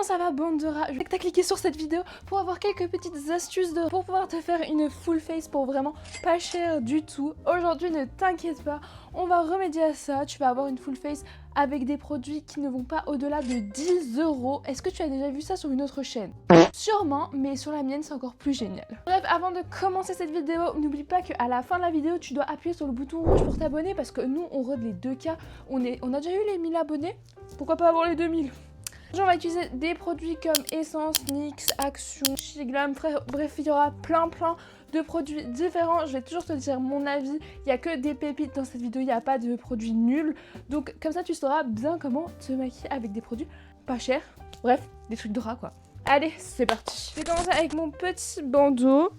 ça va bande de rats? Je vais que t'as cliqué sur cette vidéo pour avoir quelques petites astuces pour pouvoir te faire une full face pour vraiment pas cher du tout. Aujourd'hui ne t'inquiète pas, on va remédier à ça, tu vas avoir une full face avec des produits qui ne vont pas au-delà de 10 €. Est-ce que tu as déjà vu ça sur une autre chaîne? Sûrement, mais sur la mienne c'est encore plus génial. Bref, avant de commencer cette vidéo, n'oublie pas qu'à la fin de la vidéo tu dois appuyer sur le bouton rouge pour t'abonner parce que nous on rôde les 2K, on a déjà eu les 1000 abonnés, pourquoi pas avoir les 2000? On va utiliser des produits comme Essence, NYX, Action, Shiglam, bref il y aura plein de produits différents. Je vais toujours te dire mon avis, il n'y a que des pépites dans cette vidéo, il n'y a pas de produits nuls. Donc comme ça tu sauras bien comment te maquiller avec des produits pas chers, bref des trucs de rat quoi. Allez c'est parti. Je vais commencer avec mon petit bandeau.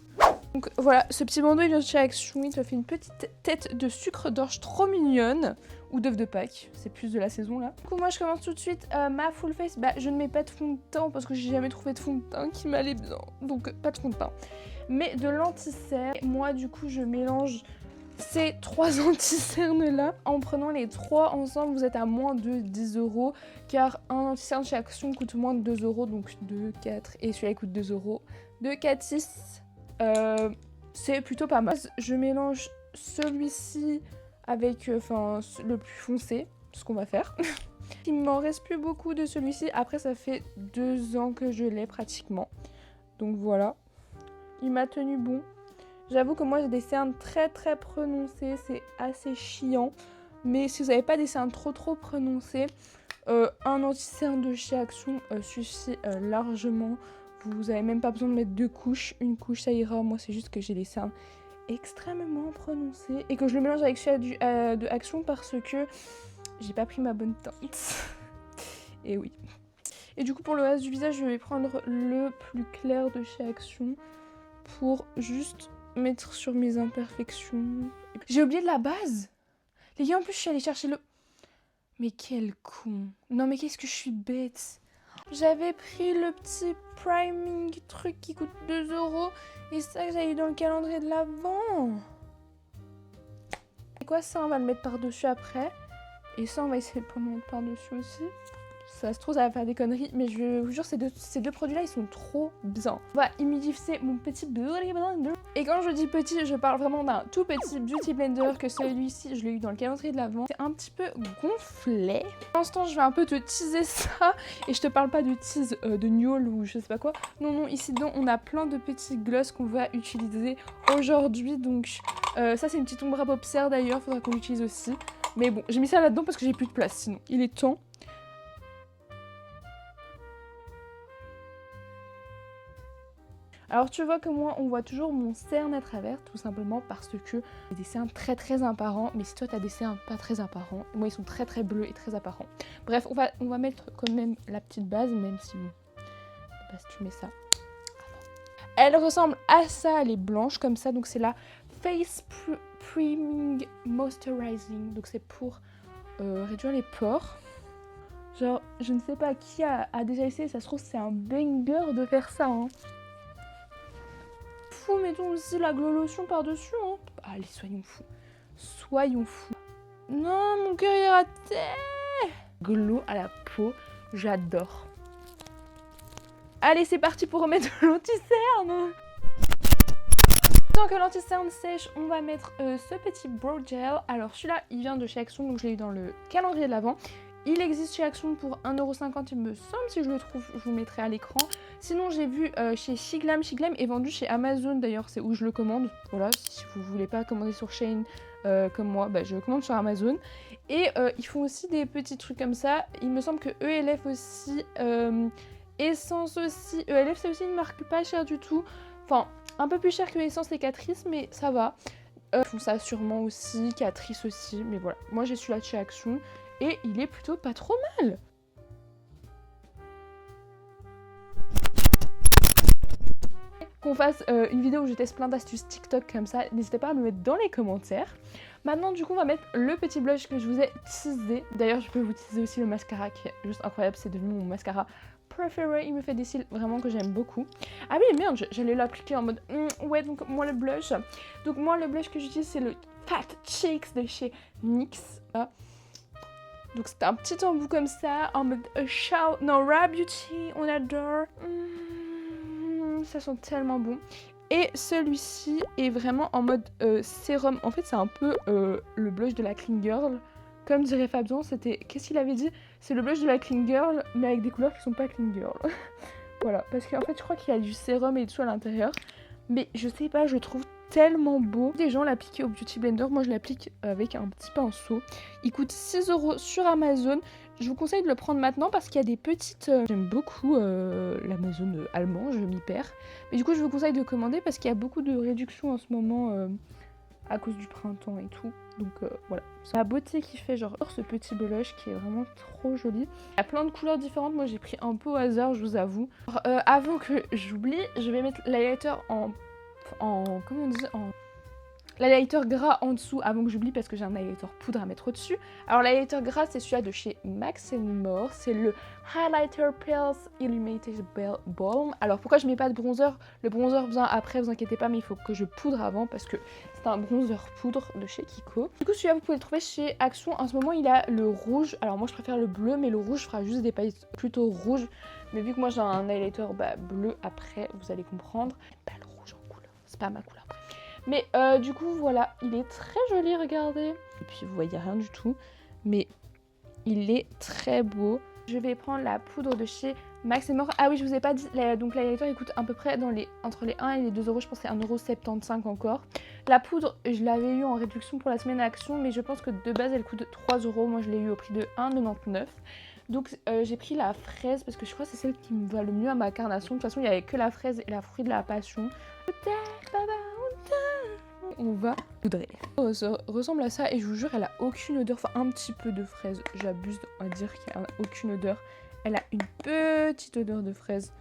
Donc voilà, ce petit bandeau il vient de chez Action, il te fait une petite tête de sucre d'orge trop mignonne. Ou d'œuf de Pâques, c'est plus de la saison là. Du coup moi je commence tout de suite ma full face, je ne mets pas de fond de teint parce que j'ai jamais trouvé de fond de teint qui m'allait bien, donc pas de fond de teint. Mais de l'anti-cerne, moi du coup je mélange ces 3 anti-cernes là. En prenant les 3 ensemble vous êtes à moins de 10 € car un anti-cerne chez Action coûte moins de 2 €, donc 2, 4 et celui-là coûte 2 €. 2, 4, 6, c'est plutôt pas mal. Je mélange celui-ci avec le plus foncé, ce qu'on va faire. Il m'en reste plus beaucoup de celui-ci. Après ça fait 2 ans que je l'ai pratiquement. Donc voilà. Il m'a tenu bon. J'avoue que moi j'ai des cernes très prononcées. C'est assez chiant. Mais si vous n'avez pas des cernes trop prononcées, un anti-cerne de chez Action suffit largement. Vous n'avez même pas besoin de mettre 2 couches. Une couche ça ira. Moi c'est juste que j'ai des cernes extrêmement prononcé et que je le mélange avec celui de Action parce que j'ai pas pris ma bonne teinte. Et oui. Et du coup pour le reste du visage je vais prendre le plus clair de chez Action pour juste mettre sur mes imperfections. J'ai oublié de la base. Les gars en plus je suis allée chercher le... Mais quel con. Non mais qu'est-ce que je suis bête. J'avais pris le petit priming truc qui coûte 2 € et ça que j'avais eu dans le calendrier de l'Avent. Et quoi ça on va le mettre par-dessus après. Et ça on va essayer de le mettre par-dessus aussi. Ça se trouve ça va faire des conneries mais je vous jure ces deux produits là ils sont trop bien. On va humidifier mon petit beauty blender. Et quand je dis petit je parle vraiment d'un tout petit beauty blender que celui-ci je l'ai eu dans le calendrier de l'Avent. C'est un petit peu gonflé. Pour l'instant je vais un peu te teaser ça et je te parle pas de tease de gnôle ou je sais pas quoi. Non ici dedans on a plein de petits gloss qu'on va utiliser aujourd'hui. Donc ça c'est une petite ombre à paupières d'ailleurs, faudra qu'on l'utilise aussi. Mais bon j'ai mis ça là-dedans parce que j'ai plus de place sinon. Il est temps. Alors tu vois que moi on voit toujours mon cerne à travers tout simplement parce que j'ai des cernes très apparents, mais si toi t'as des cernes pas très apparents, moi ils sont très bleus et très apparents. Bref on va mettre quand même la petite base même si bon, de base tu mets ça. Elle ressemble à ça, elle est blanche comme ça, donc c'est la Face Priming Moisturizing, donc c'est pour réduire les pores. Genre je ne sais pas qui a déjà essayé, ça se trouve c'est un banger de faire ça hein. Mettons aussi la glow lotion par-dessus hein. Allez soyons fous. Non mon cœur il est raté. Glow à la peau, j'adore. Allez c'est parti pour remettre l'anti-cerne. Tant que l'anti-cerne sèche on va mettre ce petit brow gel. Alors celui-là il vient de chez Action donc je l'ai eu dans le calendrier de l'Avent. Il existe chez Action pour 1 € 50 il me semble, si je le trouve je vous mettrai à l'écran. Sinon j'ai vu chez Shiglam est vendu chez Amazon d'ailleurs, c'est où je le commande. Voilà, si vous voulez pas commander sur Shein comme moi, je le commande sur Amazon. Et ils font aussi des petits trucs comme ça, il me semble que ELF aussi, Essence aussi, ELF c'est aussi une marque pas chère du tout. Enfin un peu plus cher que Essence et Catrice mais ça va. Ils font ça sûrement aussi, Catrice aussi, mais voilà. Moi j'ai celui-là de chez Action. Et il est plutôt pas trop mal. Qu'on fasse une vidéo où je teste plein d'astuces TikTok comme ça, n'hésitez pas à me mettre dans les commentaires. Maintenant du coup on va mettre le petit blush que je vous ai teasé. D'ailleurs je peux vous teaser aussi le mascara qui est juste incroyable, c'est devenu mon mascara préféré, il me fait des cils vraiment que j'aime beaucoup. Ah oui merde, j'allais l'appliquer en mode ouais donc moi le blush. Donc moi le blush que j'utilise c'est le Fat Cheeks de chez NYX. Donc c'est un petit embout comme ça, en mode non, Rare Beauty, on adore. Ça sent tellement bon. Et celui-ci est vraiment en mode sérum. En fait, c'est un peu le blush de la Clean Girl. Comme dirait Fabien, c'était... Qu'est-ce qu'il avait dit? C'est le blush de la Clean Girl, mais avec des couleurs qui sont pas Clean Girl. Voilà, parce qu'en fait, je crois qu'il y a du sérum et tout à l'intérieur. Mais je sais pas, je le trouve tellement beau. Des gens l'appliquent au Beauty Blender, moi je l'applique avec un petit pinceau. Il coûte 6 € sur Amazon. Je vous conseille de le prendre maintenant parce qu'il y a des petites... J'aime beaucoup l'Amazon allemand, je m'y perds. Mais du coup, je vous conseille de commander parce qu'il y a beaucoup de réductions en ce moment à cause du printemps et tout. Donc voilà. C'est la beauté qui fait genre ce petit blush qui est vraiment trop joli. Il y a plein de couleurs différentes. Moi, j'ai pris un peu au hasard, je vous avoue. Alors, avant que j'oublie, je vais mettre l'highlighter en comment on dit, en l'highlighter gras en dessous avant que j'oublie parce que j'ai un highlighter poudre à mettre au-dessus. Alors l'highlighter gras c'est celui-là de chez Max More, c'est le Highlighter Pearls Illuminated Balm. Alors pourquoi je mets pas de bronzer? Le bronzer vient après, vous inquiétez pas, mais il faut que je poudre avant parce que c'est un bronzer poudre de chez Kiko. Du coup celui-là vous pouvez le trouver chez Action. En ce moment il a le rouge, alors moi je préfère le bleu mais le rouge fera juste des paillettes plutôt rouges. Mais vu que moi j'ai un highlighter bleu après, vous allez comprendre. Pas le rouge en couleur, c'est pas ma couleur. Mais du coup voilà, il est très joli, regardez. Et puis vous voyez rien du tout, mais il est très beau. Je vais prendre la poudre de chez Max More. Ah oui, je vous ai pas dit, donc l'highlighter il coûte à peu près entre les 1 et les 2 €, je pense que c'est 1,75 € encore. La poudre, je l'avais eu en réduction pour la semaine Action, mais je pense que de base elle coûte 3 €. Moi je l'ai eu au prix de 1,99 €. Donc j'ai pris la fraise parce que je crois que c'est celle qui me va le mieux à ma carnation. De toute façon il n'y avait que la fraise et la fruit de la passion. On va poudrer. Ça ressemble à ça et je vous jure elle a aucune odeur, enfin un petit peu de fraise. J'abuse à dire qu'elle a aucune odeur. Elle a une petite odeur de fraise.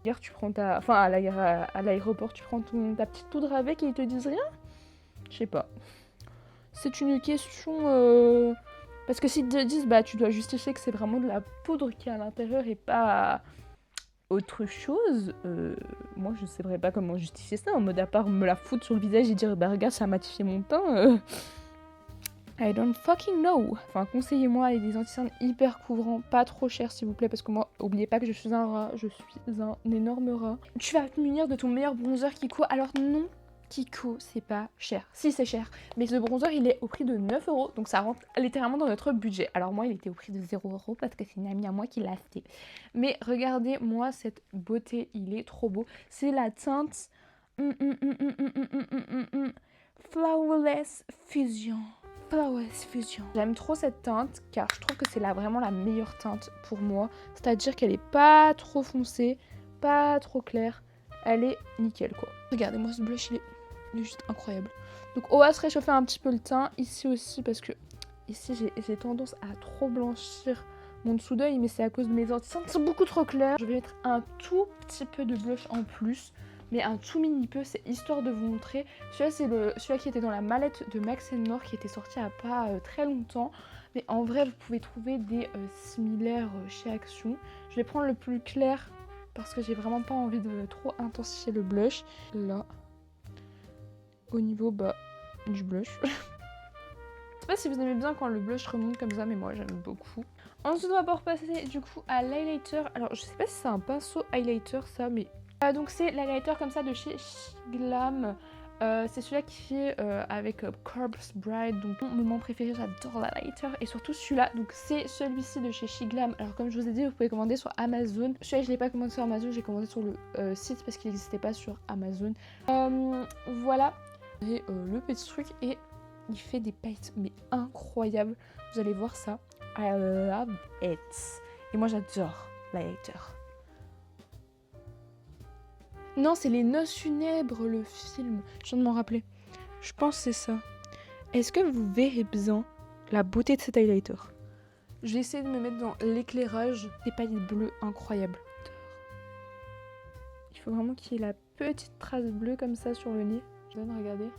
Hier tu prends ta... Enfin à l'aéroport tu prends ta petite poudre avec et ils te disent rien? Je sais pas. C'est une question... Parce que s'ils te disent tu dois justifier que c'est vraiment de la poudre qui est à l'intérieur et pas autre chose, moi je ne saurais pas comment justifier ça, en mode à part me la foutre sur le visage et dire regarde ça a matifié mon teint. I don't fucking know. Enfin conseillez-moi avec des anti-cernes hyper couvrants, pas trop chers s'il vous plaît parce que moi oubliez pas que je suis un rat, je suis un énorme rat. Tu vas te munir de ton meilleur bronzer Kiko, alors non Kiko, c'est pas cher. Si, c'est cher. Mais ce bronzer, il est au prix de 9 €. Donc ça rentre littéralement dans notre budget. Alors moi, il était au prix de 0 € parce que c'est une amie à moi qui l'a acheté. Mais regardez-moi cette beauté. Il est trop beau. C'est la teinte Flowerless Fusion. Flowerless Fusion. J'aime trop cette teinte car je trouve que c'est vraiment la meilleure teinte pour moi. C'est-à-dire qu'elle est pas trop foncée, pas trop claire. Elle est nickel quoi. Regardez-moi ce blush, il est juste incroyable. Donc on va se réchauffer un petit peu le teint. Ici aussi parce que ici j'ai tendance à trop blanchir mon dessous d'œil. Mais c'est à cause de mes anti-cernes qui sont beaucoup trop clairs. Je vais mettre un tout petit peu de blush en plus. Mais un tout mini peu, c'est histoire de vous montrer. Celui-là c'est celui-là qui était dans la mallette de Max More qui était sorti à pas très longtemps. Mais en vrai vous pouvez trouver des similaires chez Action. Je vais prendre le plus clair parce que j'ai vraiment pas envie de trop intensifier le blush. Là, au niveau du blush. Je sais pas si vous aimez bien quand le blush remonte comme ça, mais moi j'aime beaucoup. Ensuite on va pouvoir passer du coup à l'highlighter. Alors je sais pas si c'est un pinceau highlighter ça, mais... donc c'est l'highlighter comme ça de chez Glam. C'est celui-là qui est avec Corpse Bride, donc mon moment préféré, j'adore l'highlighter. Et surtout celui-là, donc c'est celui-ci de chez Glam. Alors comme je vous ai dit, vous pouvez commander sur Amazon. Celui-là je l'ai pas commandé sur Amazon, j'ai commandé sur le site parce qu'il n'existait pas sur Amazon. Voilà, et le petit truc, et il fait des paillettes mais incroyables. Vous allez voir ça, I love it. Et moi j'adore l'highlighter. Non, c'est Les Noces funèbres, le film. Je viens de m'en rappeler. Je pense que c'est ça. Est-ce que vous verrez bien la beauté de cet highlighter? Je vais essayer de me mettre dans l'éclairage. Des paillettes bleues incroyables. Il faut vraiment qu'il y ait la petite trace bleue comme ça sur le nez. Je donne, regardez.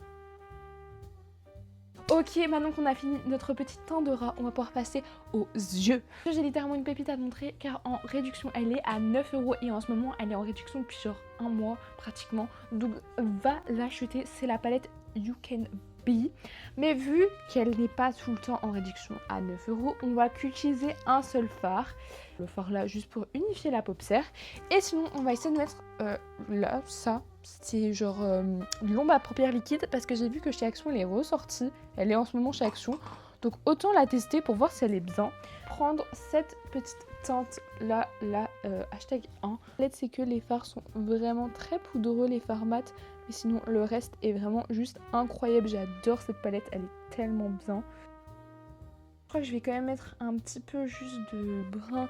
Ok, maintenant qu'on a fini notre petit teint de rat, on va pouvoir passer aux yeux. J'ai littéralement une pépite à te montrer car en réduction, elle est à 9 € et en ce moment, elle est en réduction depuis genre un mois pratiquement. Donc va l'acheter, c'est la palette You Can pays. Mais vu qu'elle n'est pas tout le temps en réduction à 9 €, on va qu'utiliser un seul fard. Le fard là, juste pour unifier la paupière. Et sinon, on va essayer de mettre là, ça. C'est genre l'ombre à paupières liquide parce que j'ai vu que chez Action, elle est ressortie. Elle est en ce moment chez Action. Donc autant la tester pour voir si elle est bien. Prendre cette petite teinte là, hashtag 1. C'est que les fards sont vraiment très poudreux, les fards mat. Mais sinon, le reste est vraiment juste incroyable. J'adore cette palette, elle est tellement bien. Je crois que je vais quand même mettre un petit peu juste de brun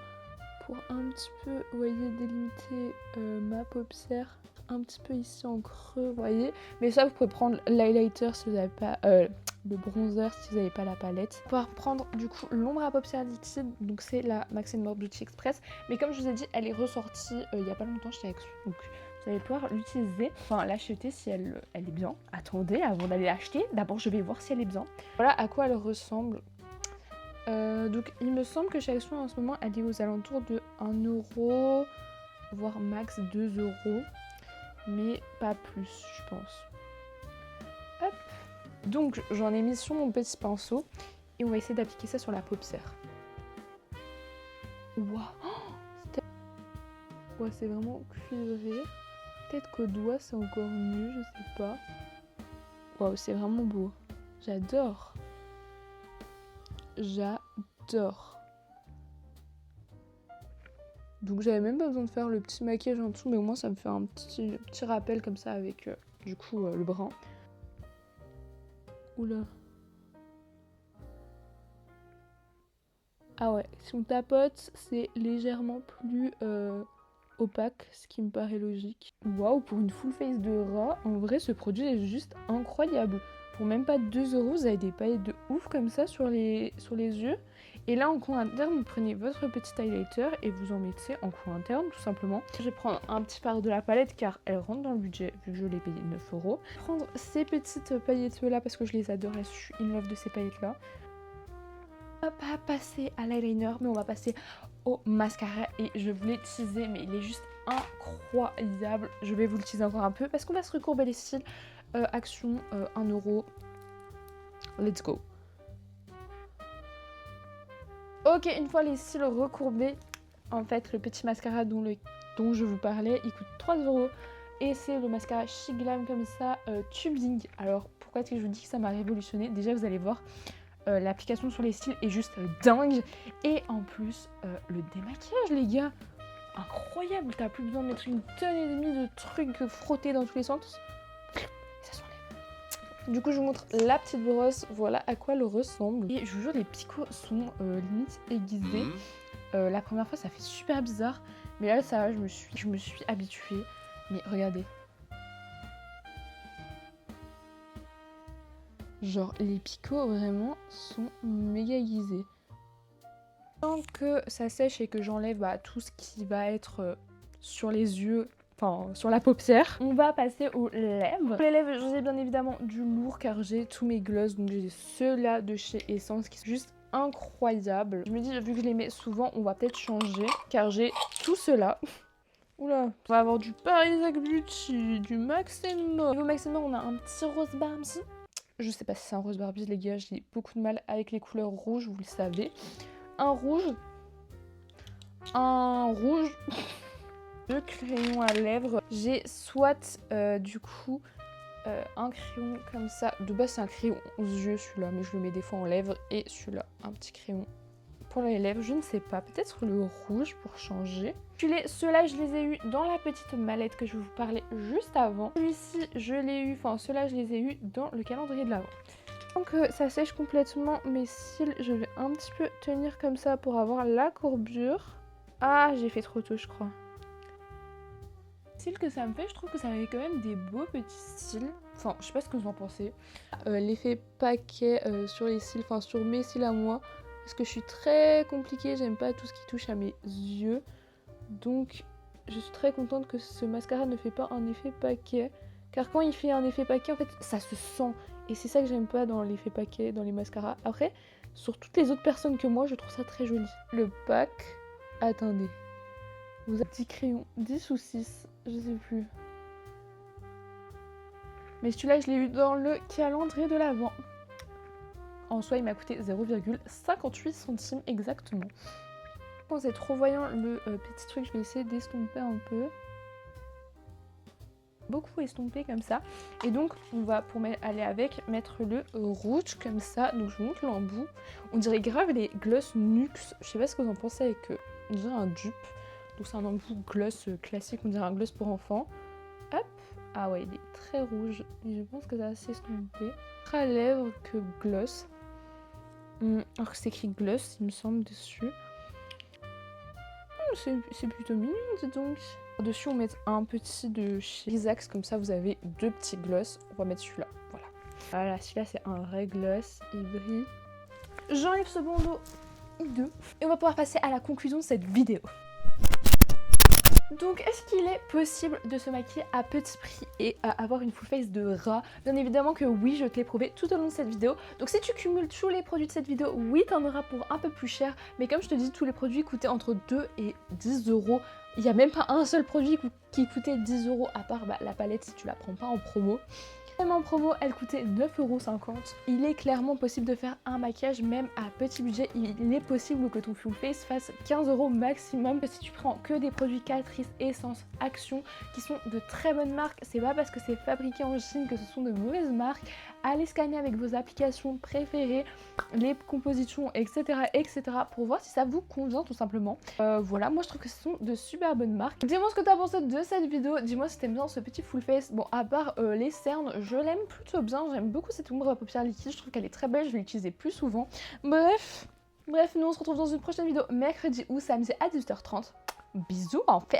pour un petit peu, vous voyez, délimiter ma paupière. Un petit peu ici en creux, vous voyez. Mais ça, vous pouvez prendre l'highlighter si vous n'avez pas... le bronzer si vous n'avez pas la palette. On va prendre du coup l'ombre à paupières liquide, donc c'est la Max More Beauty Express. Mais comme je vous ai dit, elle est ressortie il n'y a pas longtemps chez Action. Donc vous allez pouvoir l'utiliser, enfin l'acheter si elle est bien. Attendez, avant d'aller l'acheter, d'abord je vais voir si elle est bien. Voilà à quoi elle ressemble. Donc il me semble que chez Action en ce moment elle est aux alentours de 1 €, voire max 2 €, mais pas plus je pense. Hop. Donc j'en ai mis sur mon petit pinceau et on va essayer d'appliquer ça sur la paupière. Waouh, ouais, c'est vraiment cuivré. Peut-être qu'au doigt c'est encore mieux, je sais pas. Waouh, c'est vraiment beau. J'adore. J'adore. Donc j'avais même pas besoin de faire le petit maquillage en dessous, mais au moins ça me fait un petit rappel comme ça avec du coup le brun. Oula. Ah ouais, si on tapote, c'est légèrement plus opaque, ce qui me paraît logique. Waouh, pour une full face de rat, en vrai ce produit est juste incroyable. Pour même pas 2 €, vous avez des paillettes de ouf comme ça sur les yeux. Et là en coin interne, vous prenez votre petit highlighter et vous en mettez en coin interne tout simplement. Je vais prendre un petit fard de la palette car elle rentre dans le budget vu que je l'ai payé 9 €. Prendre ces petites paillettes là parce que je les adore, je suis in love de ces paillettes là. On va pas passer à l'eyeliner mais on va passer au mascara et je voulais teaser mais il est juste incroyable. Je vais vous le teaser encore un peu parce qu'on va se recourber les cils. Action 1 €. Let's go. Ok, une fois les cils recourbés, en fait le petit mascara dont je vous parlais, il coûte 3 € et c'est le mascara Chic Glam comme ça, tubing. Alors pourquoi est-ce que je vous dis que ça m'a révolutionné? Déjà vous allez voir, l'application sur les cils est juste dingue et en plus le démaquillage les gars, incroyable. T'as plus besoin de mettre 1,5 tonne de trucs frottés dans tous les sens. Ça s'enlève. Du coup je vous montre la petite brosse, voilà à quoi elle ressemble. Et je vous jure les picots sont limite aiguisés. La première fois ça fait super bizarre, mais là ça va, je me suis habituée. Mais regardez. Genre les picots vraiment sont méga aiguisés. Tant que ça sèche et que j'enlève tout ce qui va être sur les yeux, enfin sur la paupière, on va passer aux lèvres. Pour les lèvres, j'ai bien évidemment du lourd car j'ai tous mes gloss, donc j'ai ceux-là de chez Essence qui sont juste incroyables. Je me dis, vu que je les mets souvent, on va peut-être changer car j'ai tout cela. Oula, on va avoir du Paris Beauty, du Max More. Au niveau Max More, on a un petit rose Barbie. Je sais pas si c'est un rose Barbie, les gars, j'ai beaucoup de mal avec les couleurs rouges, vous le savez. Un rouge, deux crayons à lèvres. J'ai soit du coup un crayon comme ça. De base c'est un crayon aux yeux celui-là, mais je le mets des fois en lèvres. Et celui-là, un petit crayon pour les lèvres, je ne sais pas, peut-être le rouge pour changer. Ceux-là je les ai eu dans la petite mallette que je vous parlais juste avant. Celui-ci je l'ai eu, enfin ceux-là je les ai eu dans le calendrier de l'Avent. Donc ça sèche complètement mes cils, je vais un petit peu tenir comme ça pour avoir la courbure. Ah, j'ai fait trop tôt je crois. Cils que ça me fait, je trouve que ça fait quand même des beaux petits cils. Enfin, je sais pas ce que vous en pensez. L'effet paquet sur les cils, enfin sur mes cils à moi. Parce que je suis très compliquée, j'aime pas tout ce qui touche à mes yeux. Donc je suis très contente que ce mascara ne fait pas un effet paquet. Car quand il fait un effet paquet, en fait, ça se sent. Et c'est ça que j'aime pas dans l'effet paquet, dans les mascaras. Après, sur toutes les autres personnes que moi, je trouve ça très joli. Le pack, attendez. Vous avez 10 crayons, 10 ou 6, je sais plus. Mais celui-là, je l'ai eu dans le calendrier de l'Avent. En soi, il m'a coûté 0,58 centimes exactement. Quand c'est trop voyant le petit truc, je vais essayer d'estomper un peu. Beaucoup estompé comme ça. Et donc, on va, pour aller avec, mettre le rouge comme ça. Donc, je vous montre l'embout. On dirait grave les gloss Nuxe. Je sais pas ce que vous en pensez avec eux. On dirait un dupe. Donc, c'est un embout gloss classique. On dirait un gloss pour enfants. Hop. Ah ouais, il est très rouge. Et je pense que ça va s'estomper. Très à lèvres que gloss. Alors que c'est écrit gloss, il me semble, dessus. C'est plutôt mignon, dis donc. Dessus, on met un petit de chez Isax, comme ça vous avez deux petits gloss. On va mettre celui-là, voilà. Voilà, celui-là c'est un vrai gloss, il brille. J'enlève ce bandeau hideux et on va pouvoir passer à la conclusion de cette vidéo. Donc, est-ce qu'il est possible de se maquiller à petit prix et avoir une full face de rat? Bien évidemment que oui, je te l'ai prouvé tout au long de cette vidéo. Donc si tu cumules tous les produits de cette vidéo, oui, t'en auras pour un peu plus cher. Mais comme je te dis, tous les produits coûtaient entre 2 et 10 euros. Il n'y a même pas un seul produit qui coûtait 10 euros, à part la palette si tu la prends pas en promo. Même en promo, elle coûtait 9,50 €. Il est clairement possible de faire un maquillage même à petit budget. Il est possible que ton full face fasse 15 € maximum si tu prends que des produits Catrice, Essence, Action qui sont de très bonnes marques. C'est pas parce que c'est fabriqué en Chine que ce sont de mauvaises marques. Allez scanner avec vos applications préférées, les compositions, etc. pour voir si ça vous convient tout simplement. Voilà, moi je trouve que ce sont de super bonnes marques. Dis-moi ce que tu as pensé de cette vidéo. Dis-moi si t'aimes bien ce petit full face. Bon, à part les cernes, je l'aime plutôt bien. J'aime beaucoup cette ombre à paupières liquide. Je trouve qu'elle est très belle. Je vais l'utiliser plus souvent. Bref, nous on se retrouve dans une prochaine vidéo mercredi ou samedi à 18h30. Bisous en fait.